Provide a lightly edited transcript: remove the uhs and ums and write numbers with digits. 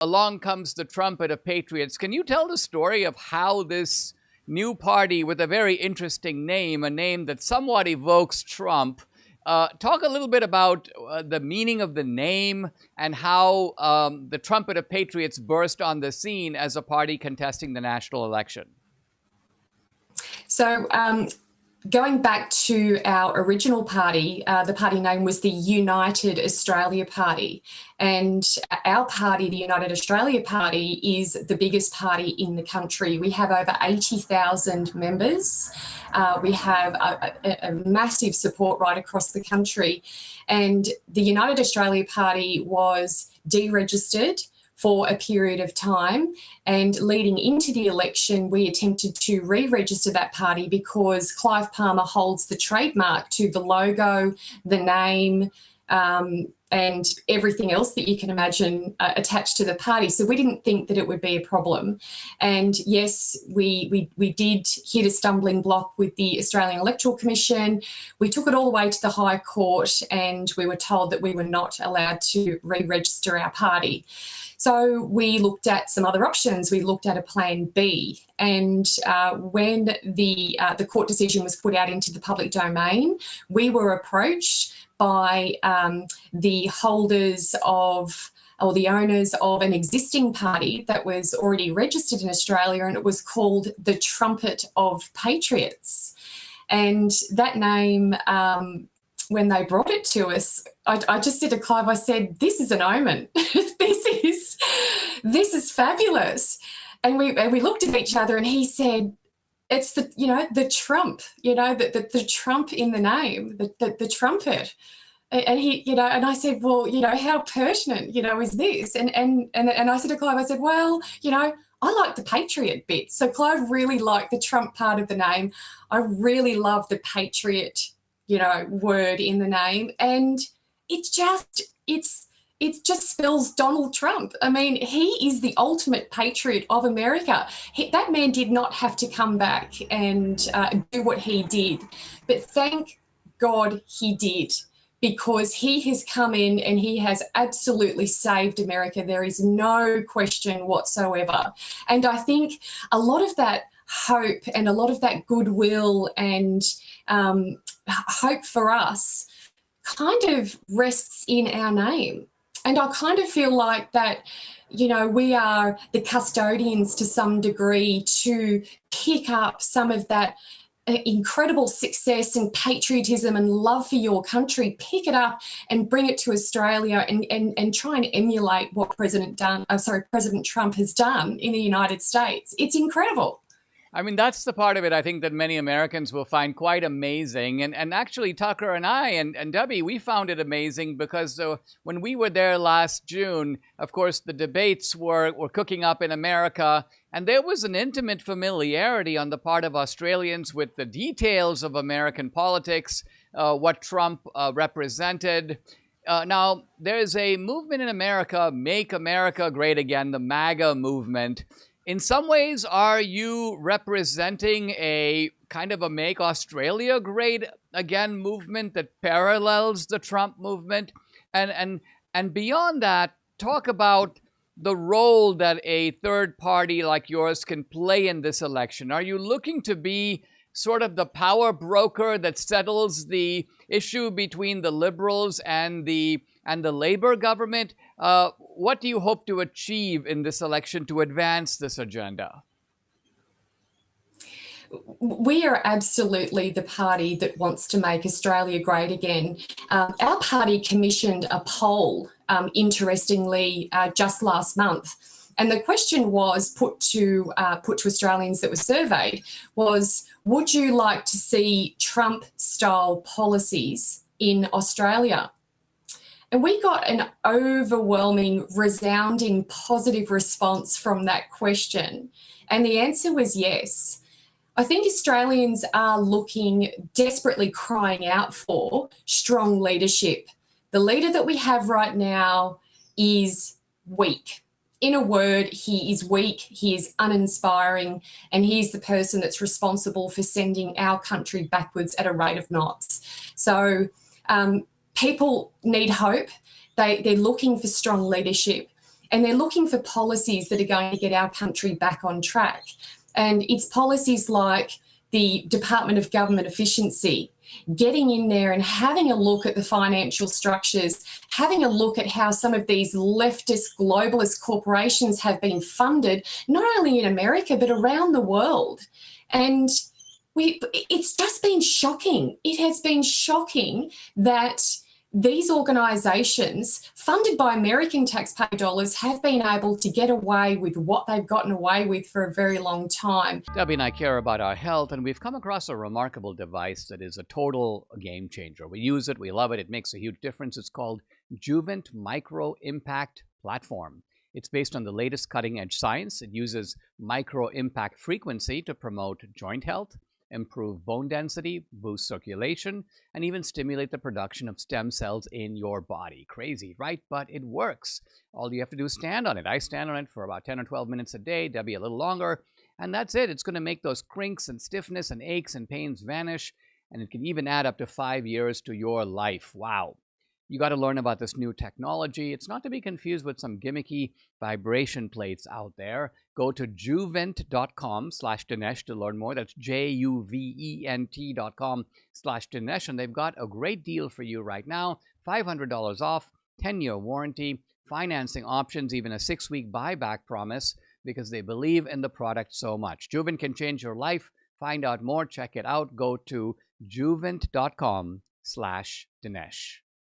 along comes the Trumpet of Patriots. Can you tell the story of how this new party with a very interesting name, a name that somewhat evokes Trump, talk a little bit about the meaning of the name and how the Trumpet of Patriots burst on the scene as a party contesting the national election? So going back to our original party, the party name was the United Australia Party. And our party, the United Australia Party, is the biggest party in the country. We have over 80,000 members. We have a massive support right across the country. And the United Australia Party was deregistered for a period of time, and leading into the election we attempted to re-register that party because Clive Palmer holds the trademark to the logo, the name, and everything else that you can imagine attached to the party. So we didn't think that it would be a problem. And yes, we did hit a stumbling block with the Australian Electoral Commission. We took it all the way to the High Court and we were told that we were not allowed to re-register our party. So we looked at some other options. We looked at a plan B. And when the court decision was put out into the public domain, we were approached by the holders of, or the owners of, an existing party that was already registered in Australia, and it was called the Trumpet of Patriots. And that name, when they brought it to us, I just said to Clive, I said, this is an omen. This is fabulous. And we looked at each other and he said, it's the, the Trump, the Trump in the name, the trumpet. And he, and I said, well, how pertinent, is this? And I said to Clive, I said, well, I like the patriot bit. So Clive really liked the Trump part of the name. I really love the patriot, word in the name. And it just spells Donald Trump. I mean, he is the ultimate patriot of America. That man did not have to come back and do what he did. But thank God he did, because he has come in and he has absolutely saved America. There is no question whatsoever. And I think a lot of that hope and a lot of that goodwill and hope for us kind of rests in our name. And I kind of feel like that, we are the custodians to some degree to pick up some of that incredible success and patriotism and love for your country, pick it up and bring it to Australia and try and emulate what President Trump has done in the United States. It's incredible. I mean, that's the part of it I think that many Americans will find quite amazing. And actually, Tucker and I and Debbie, we found it amazing because when we were there last June, of course, the debates were cooking up in America. And there was an intimate familiarity on the part of Australians with the details of American politics, what Trump represented. Now, there's a movement in America, Make America Great Again, the MAGA movement. In some ways, are you representing a kind of a Make Australia Great Again movement that parallels the Trump movement? And beyond that, talk about the role that a third party like yours can play in this election. Are you looking to be sort of the power broker that settles the issue between the Liberals and the Labor government? What do you hope to achieve in this election to advance this agenda? We are absolutely the party that wants to make Australia great again. Our party commissioned a poll, interestingly, just last month. And the question was put to Australians that were surveyed was, would you like to see Trump-style policies in Australia? And we got an overwhelming, resounding, positive response from that question. And the answer was yes. I think Australians are looking, desperately crying out for strong leadership. The leader that we have right now is weak. In a word, he is weak, he is uninspiring, and he's the person that's responsible for sending our country backwards at a rate of knots. So people need hope. They're looking for strong leadership. and they're looking for policies that are going to get our country back on track. And it's policies like the Department of Government Efficiency, getting in there and having a look at the financial structures, having a look at how some of these leftist, globalist corporations have been funded, not only in America, but around the world. And it's just been shocking. It has been shocking that these organisations, funded by American taxpayer dollars, have been able to get away with what they've gotten away with for a very long time. Debbie and I care about our health, and we've come across a remarkable device that is a total game changer. We use it, we love it, it makes a huge difference. It's called Juvent Micro Impact Platform. It's based on the latest cutting-edge science. It uses micro impact frequency to promote joint health, improve bone density, boost circulation, and even stimulate the production of stem cells in your body. Crazy, right? But it works. All you have to do is stand on it. I stand on it for about 10 or 12 minutes a day, Debbie a little longer, and that's it. It's going to make those crinks and stiffness and aches and pains vanish, and it can even add up to 5 years to your life. Wow. You got to learn about this new technology. It's not to be confused with some gimmicky vibration plates out there. Go to juvent.com/Dinesh to learn more. That's JUVENT.com/Dinesh. And they've got a great deal for you right now. $500 off, 10-year warranty, financing options, even a 6-week buyback promise, because they believe in the product so much. Juvent can change your life. Find out more. Check it out. Go to juvent.com/Dinesh.